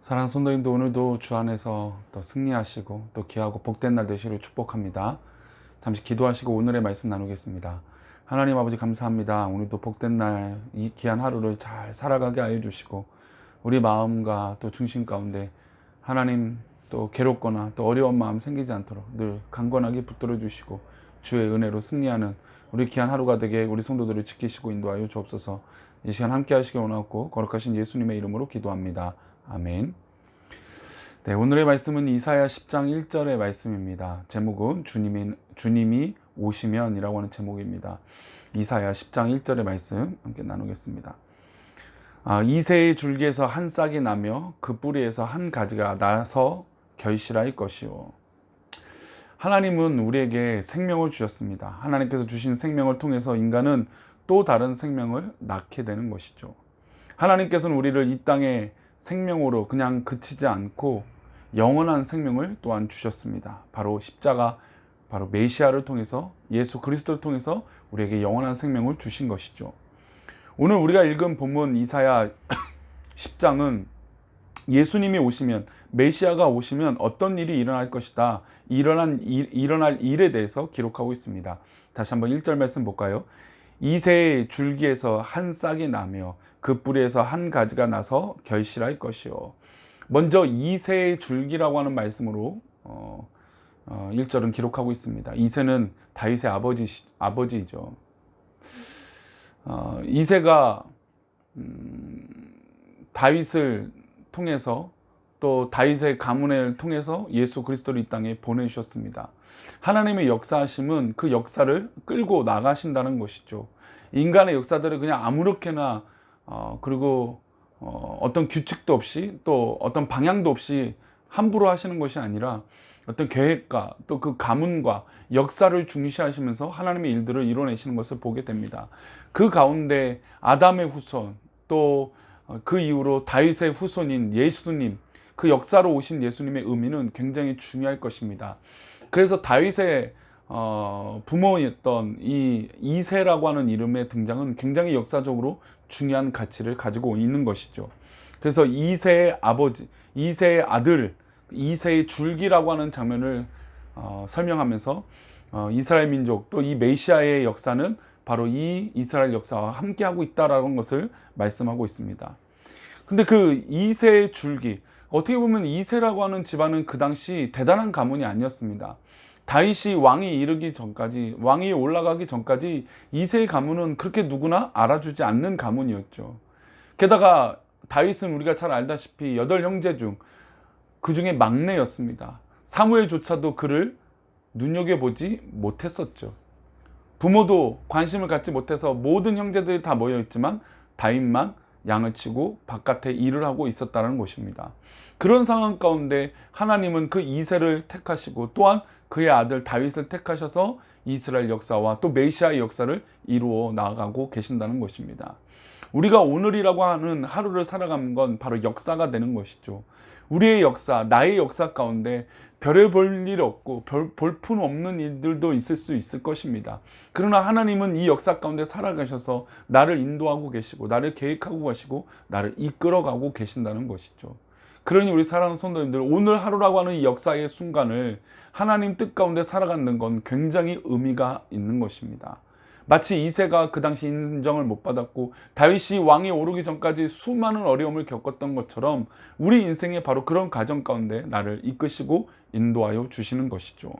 사랑하는 성도님도 오늘도 주 안에서 또 승리하시고 또 귀하고 복된 날 되시기를 축복합니다. 잠시 기도하시고 오늘의 말씀 나누겠습니다. 하나님 아버지 감사합니다. 오늘도 복된 날 이 귀한 하루를 잘 살아가게 하여 주시고 우리 마음과 또 중심 가운데 하나님 또 괴롭거나 또 어려운 마음 생기지 않도록 늘 강건하게 붙들어 주시고 주의 은혜로 승리하는 우리 귀한 하루가 되게 우리 성도들을 지키시고 인도하여 주옵소서. 이 시간 함께 하시기 원하고 거룩하신 예수님의 이름으로 기도합니다. 아멘. 네, 오늘의 말씀은 이사야 10장 1절의 말씀입니다. 제목은 주님이 오시면이라고 하는 제목입니다. 이사야 10장 1절의 말씀 함께 나누겠습니다. 이새의 줄기에서 한 싹이 나며 그 뿌리에서 한 가지가 나서 결실할 것이요. 하나님은 우리에게 생명을 주셨습니다. 하나님께서 주신 생명을 통해서 인간은 또 다른 생명을 낳게 되는 것이죠. 하나님께서는 우리를 이 땅에 생명으로 그냥 그치지 않고 영원한 생명을 또한 주셨습니다. 바로 십자가, 바로 메시아를 통해서 예수 그리스도를 통해서 우리에게 영원한 생명을 주신 것이죠. 오늘 우리가 읽은 본문 이사야 10장은 예수님이 오시면, 메시아가 오시면 어떤 일이 일어날 것이다, 일어날 일에 대해서 기록하고 있습니다. 다시 한번 1절 말씀 볼까요? 이새의 줄기에서 한 싹이 나며 그 뿌리에서 한 가지가 나서 결실할 것이요. 먼저 이새의 줄기라고 하는 말씀으로 1절은 기록하고 있습니다. 이새는 다윗의 아버지이죠. 이새가 다윗을 통해서 또 다윗의 가문을 통해서 예수 그리스도를 이 땅에 보내주셨습니다. 하나님의 역사하심은 그 역사를 끌고 나가신다는 것이죠. 인간의 역사들을 그냥 아무렇게나 그리고 어떤 규칙도 없이 또 어떤 방향도 없이 함부로 하시는 것이 아니라 어떤 계획과 또 그 가문과 역사를 중시하시면서 하나님의 일들을 이뤄내시는 것을 보게 됩니다. 그 가운데 아담의 후손, 또 그 이후로 다윗의 후손인 예수님, 그 역사로 오신 예수님의 의미는 굉장히 중요할 것입니다. 그래서 다윗의 부모였던 이 이새라고 하는 이름의 등장은 굉장히 역사적으로 중요한 가치를 가지고 있는 것이죠. 그래서 이새의 아버지, 이새의 아들, 이새의 줄기라고 하는 장면을 설명하면서 이스라엘 민족 또 이 메시아의 역사는 바로 이 이스라엘 역사와 함께하고 있다라는 것을 말씀하고 있습니다. 근데 그 이새의 줄기, 어떻게 보면 이새라고 하는 집안은 그 당시 대단한 가문이 아니었습니다. 다윗이 왕이 올라가기 전까지 이새의 가문은 그렇게 누구나 알아주지 않는 가문이었죠. 게다가 다윗은 우리가 잘 알다시피 8형제 중 그 중에 막내였습니다. 사무엘조차도 그를 눈여겨보지 못했었죠. 부모도 관심을 갖지 못해서 모든 형제들이 다 모여있지만 다윗만 양을 치고 바깥에 일을 하고 있었다는 것입니다. 그런 상황 가운데 하나님은 그 이새를 택하시고 또한 그의 아들 다윗을 택하셔서 이스라엘 역사와 또 메시아의 역사를 이루어 나가고 계신다는 것입니다. 우리가 오늘이라고 하는 하루를 살아가는 건 바로 역사가 되는 것이죠. 우리의 역사, 나의 역사 가운데 별을 볼 일 없고 볼품 없는 일들도 있을 수 있을 것입니다. 그러나 하나님은 이 역사 가운데 살아가셔서 나를 인도하고 계시고 나를 계획하고 가시고 나를 이끌어가고 계신다는 것이죠. 그러니 우리 사랑하는 성도님들, 오늘 하루라고 하는 이 역사의 순간을 하나님 뜻 가운데 살아가는 건 굉장히 의미가 있는 것입니다. 마치 이새가 그 당시 인정을 못 받았고 다윗이 왕이 오르기 전까지 수많은 어려움을 겪었던 것처럼 우리 인생에 바로 그런 과정 가운데 나를 이끄시고 인도하여 주시는 것이죠.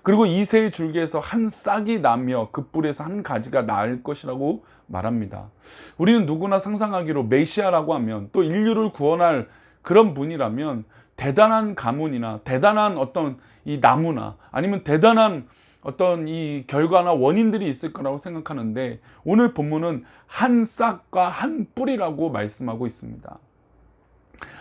그리고 이새의 줄기에서 한 싹이 나며 그 뿌리에서 한 가지가 날 것이라고 말합니다. 우리는 누구나 상상하기로 메시아라고 하면 또 인류를 구원할 그런 분이라면 대단한 가문이나 대단한 어떤 이 나무나 아니면 대단한 어떤 이 결과나 원인들이 있을 거라고 생각하는데 오늘 본문은 한 싹과 한 뿌리라고 말씀하고 있습니다.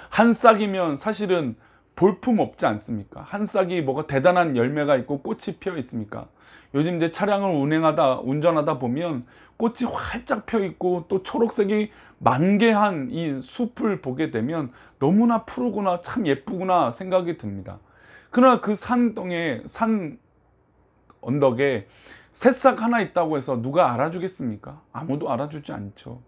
한 싹이면 사실은 볼품 없지 않습니까? 한 싹이 뭐가 대단한 열매가 있고 꽃이 피어 있습니까? 요즘 이제 차량을 운전하다 보면 꽃이 활짝 펴 있고 또 초록색이 만개한 이 숲을 보게 되면 너무나 푸르구나, 참 예쁘구나 생각이 듭니다. 그러나 그 산 언덕에 새싹 하나 있다고 해서 누가 알아주겠습니까? 아무도 알아주지 않죠.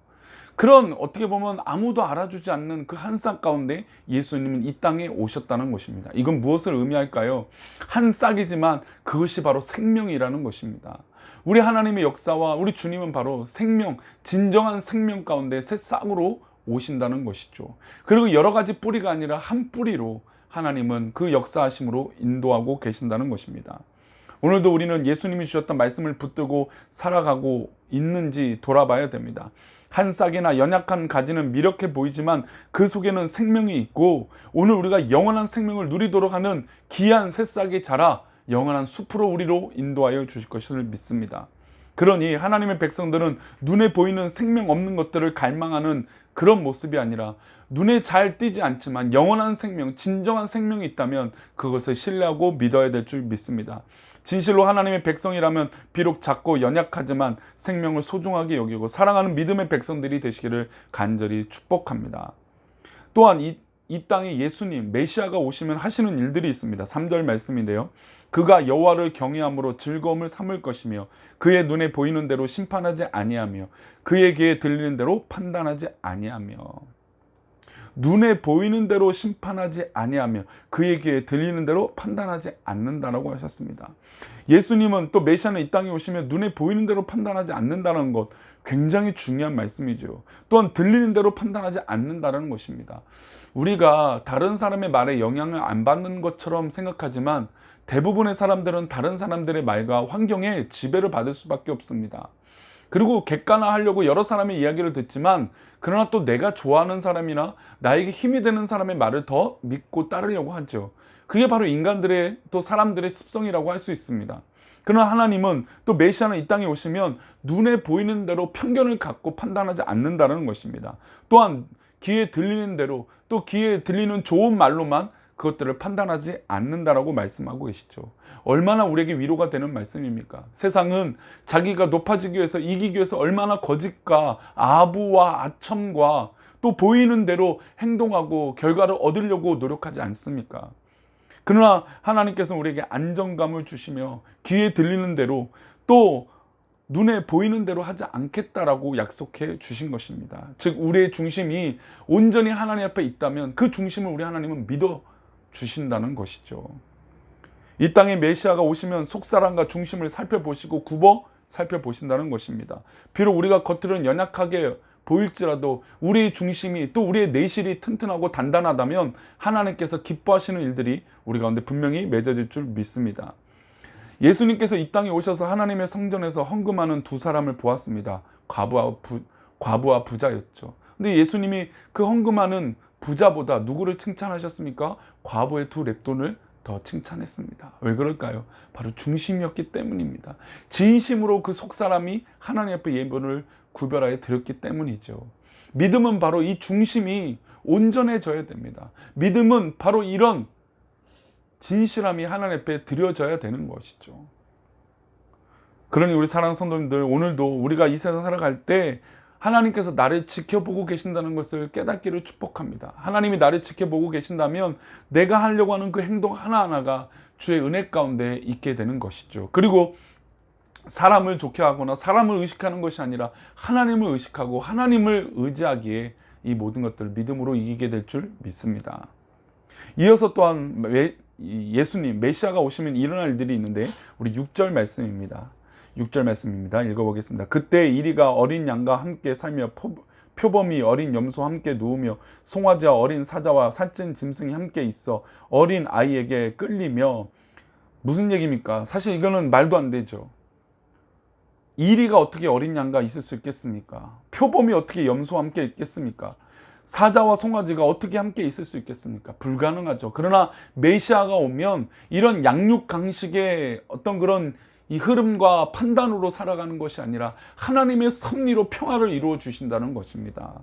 그런 어떻게 보면 아무도 알아주지 않는 그 한 싹 가운데 예수님은 이 땅에 오셨다는 것입니다. 이건 무엇을 의미할까요? 한 싹이지만 그것이 바로 생명이라는 것입니다. 우리 하나님의 역사와 우리 주님은 바로 생명, 진정한 생명 가운데 새 싹으로 오신다는 것이죠. 그리고 여러 가지 뿌리가 아니라 한 뿌리로 하나님은 그 역사하심으로 인도하고 계신다는 것입니다. 오늘도 우리는 예수님이 주셨던 말씀을 붙들고 살아가고 있는지 돌아봐야 됩니다. 한 싹이나 연약한 가지는 미력해 보이지만 그 속에는 생명이 있고, 오늘 우리가 영원한 생명을 누리도록 하는 귀한 새싹이 자라 영원한 숲으로 우리로 인도하여 주실 것을 믿습니다. 그러니 하나님의 백성들은 눈에 보이는 생명 없는 것들을 갈망하는 그런 모습이 아니라, 눈에 잘 띄지 않지만 영원한 생명, 진정한 생명이 있다면 그것을 신뢰하고 믿어야 될 줄 믿습니다. 진실로 하나님의 백성이라면 비록 작고 연약하지만 생명을 소중하게 여기고 사랑하는 믿음의 백성들이 되시기를 간절히 축복합니다. 또한 이 땅에 예수님, 메시아가 오시면 하시는 일들이 있습니다. 3절 말씀인데요. 그가 여호와를 경외함으로 즐거움을 삼을 것이며 그의 눈에 보이는 대로 심판하지 아니하며 그의 귀에 들리는 대로 판단하지 아니하며. 눈에 보이는 대로 심판하지 아니하며 그의 귀에 들리는 대로 판단하지 않는다라고 하셨습니다. 예수님은, 또 메시아는 이 땅에 오시면 눈에 보이는 대로 판단하지 않는다는 것, 굉장히 중요한 말씀이죠. 또한 들리는 대로 판단하지 않는다는 것입니다. 우리가 다른 사람의 말에 영향을 안 받는 것처럼 생각하지만 대부분의 사람들은 다른 사람들의 말과 환경에 지배를 받을 수밖에 없습니다. 그리고 객관화하려고 여러 사람의 이야기를 듣지만, 그러나 또 내가 좋아하는 사람이나 나에게 힘이 되는 사람의 말을 더 믿고 따르려고 하죠. 그게 바로 인간들의, 또 사람들의 습성이라고 할 수 있습니다. 그러나 하나님은, 또 메시아는 이 땅에 오시면 눈에 보이는 대로 편견을 갖고 판단하지 않는다는 것입니다. 또한 귀에 들리는 대로, 또 귀에 들리는 좋은 말로만 그것들을 판단하지 않는다라고 말씀하고 계시죠. 얼마나 우리에게 위로가 되는 말씀입니까? 세상은 자기가 높아지기 위해서, 이기기 위해서 얼마나 거짓과 아부와 아첨과 또 보이는 대로 행동하고 결과를 얻으려고 노력하지 않습니까? 그러나 하나님께서 우리에게 안정감을 주시며 귀에 들리는 대로, 또 눈에 보이는 대로 하지 않겠다라고 약속해 주신 것입니다. 즉 우리의 중심이 온전히 하나님 앞에 있다면 그 중심을 우리 하나님은 믿어 주신다는 것이죠. 이 땅에 메시아가 오시면 속사람과 중심을 살펴보시고 굽어 살펴보신다는 것입니다. 비록 우리가 겉으로는 연약하게 보일지라도 우리의 중심이, 또 우리의 내실이 튼튼하고 단단하다면 하나님께서 기뻐하시는 일들이 우리 가운데 분명히 맺어질 줄 믿습니다. 예수님께서 이 땅에 오셔서 하나님의 성전에서 헌금하는 두 사람을 보았습니다. 과부와 부자였죠. 근데 예수님이 그 헌금하는 부자보다 누구를 칭찬하셨습니까? 과부의 두 렙돈을 더 칭찬했습니다. 왜 그럴까요? 바로 중심이었기 때문입니다. 진심으로 그 속사람이 하나님 앞에 예물을 구별하여 드렸기 때문이죠. 믿음은 바로 이 중심이 온전해져야 됩니다. 믿음은 바로 이런 진실함이 하나님 앞에 드려져야 되는 것이죠. 그러니 우리 사랑하는 성도님들, 오늘도 우리가 이 세상 살아갈 때 하나님께서 나를 지켜보고 계신다는 것을 깨닫기를 축복합니다. 하나님이 나를 지켜보고 계신다면 내가 하려고 하는 그 행동 하나하나가 주의 은혜 가운데 있게 되는 것이죠. 그리고 사람을 좋게 하거나 사람을 의식하는 것이 아니라 하나님을 의식하고 하나님을 의지하기에 이 모든 것들을 믿음으로 이기게 될 줄 믿습니다. 이어서 또한 예수님, 메시아가 오시면 일어날 일들이 있는데, 우리 6절 말씀입니다. 6절 말씀입니다. 읽어보겠습니다. 그때 이리가 어린 양과 함께 살며 표범이 어린 염소와 함께 누우며 송아지와 어린 사자와 살찐 짐승이 함께 있어 어린 아이에게 끌리며. 무슨 얘기입니까? 사실 이거는 말도 안 되죠. 이리가 어떻게 어린 양과 있을 수 있겠습니까? 표범이 어떻게 염소와 함께 있겠습니까? 사자와 송아지가 어떻게 함께 있을 수 있겠습니까? 불가능하죠. 그러나 메시아가 오면 이런 양육 강식의 어떤 그런 이 흐름과 판단으로 살아가는 것이 아니라 하나님의 섭리로 평화를 이루어 주신다는 것입니다.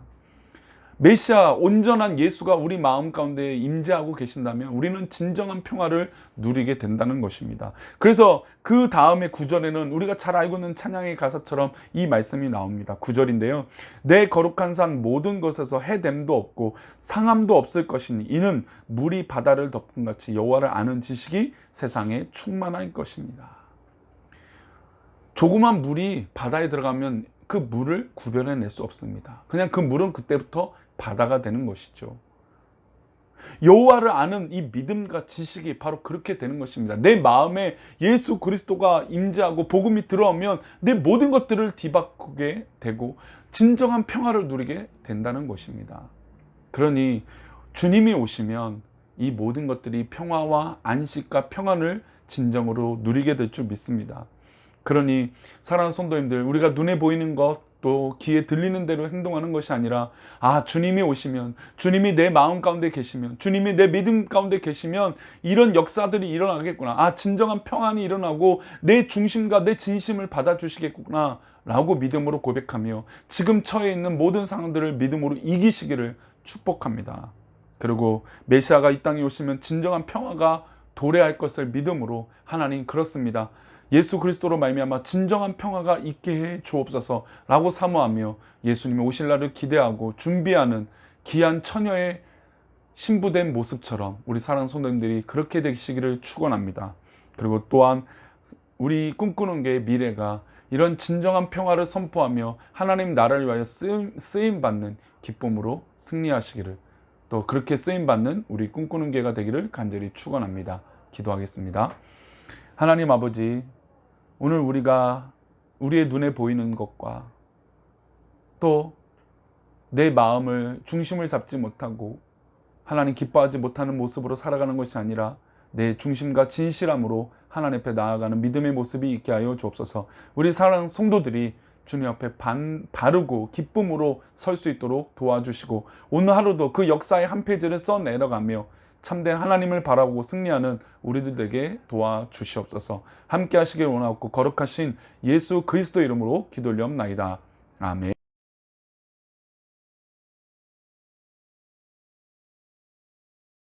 메시아, 온전한 예수가 우리 마음 가운데 임재하고 계신다면 우리는 진정한 평화를 누리게 된다는 것입니다. 그래서 그 다음에 9절에는 우리가 잘 알고 있는 찬양의 가사처럼 이 말씀이 나옵니다. 9절인데요. 내 거룩한 산 모든 것에서 해됨도 없고 상함도 없을 것이니 이는 물이 바다를 덮은 같이 여호와를 아는 지식이 세상에 충만할 것입니다. 조그만 물이 바다에 들어가면 그 물을 구별해낼 수 없습니다. 그냥 그 물은 그때부터 바다가 되는 것이죠. 여호와를 아는 이 믿음과 지식이 바로 그렇게 되는 것입니다. 내 마음에 예수 그리스도가 임재하고 복음이 들어오면 내 모든 것들을 뒤바꾸게 되고 진정한 평화를 누리게 된다는 것입니다. 그러니 주님이 오시면 이 모든 것들이 평화와 안식과 평안을 진정으로 누리게 될 줄 믿습니다. 그러니 사랑하는 성도님들, 우리가 눈에 보이는 것, 또 귀에 들리는 대로 행동하는 것이 아니라 주님이 오시면, 주님이 내 마음 가운데 계시면, 주님이 내 믿음 가운데 계시면 이런 역사들이 일어나겠구나, 진정한 평안이 일어나고 내 중심과 내 진심을 받아주시겠구나 라고 믿음으로 고백하며 지금 처해 있는 모든 상황들을 믿음으로 이기시기를 축복합니다. 그리고 메시아가 이 땅에 오시면 진정한 평화가 도래할 것을 믿음으로, 하나님 그렇습니다, 예수 그리스도로 말미암아 진정한 평화가 있게 해 주옵소서 라고 사모하며 예수님이 오실 날을 기대하고 준비하는 귀한 처녀의 신부된 모습처럼 우리 사랑하는 성도님들이 그렇게 되시기를 축원합니다. 그리고 또한 우리 꿈꾸는 게 미래가 이런 진정한 평화를 선포하며 하나님 나라를 위하여 쓰임받는 기쁨으로 승리하시기를, 또 그렇게 쓰임받는 우리 꿈꾸는 교회가 되기를 간절히 축원합니다. 기도하겠습니다. 하나님 아버지, 오늘 우리가 우리의 눈에 보이는 것과 또 내 마음을 중심을 잡지 못하고 하나님 기뻐하지 못하는 모습으로 살아가는 것이 아니라 내 중심과 진실함으로 하나님 앞에 나아가는 믿음의 모습이 있게 하여 주옵소서. 우리 사랑하는 성도들이 주님 앞에 바르고 기쁨으로 설 수 있도록 도와주시고 오늘 하루도 그 역사의 한 페이지를 써내려가며 참된 하나님을 바라보고 승리하는 우리들에게 도와주시옵소서. 함께 하시길 원하옵고 거룩하신 예수 그리스도 이름으로 기도 올리옵나이다. 아멘.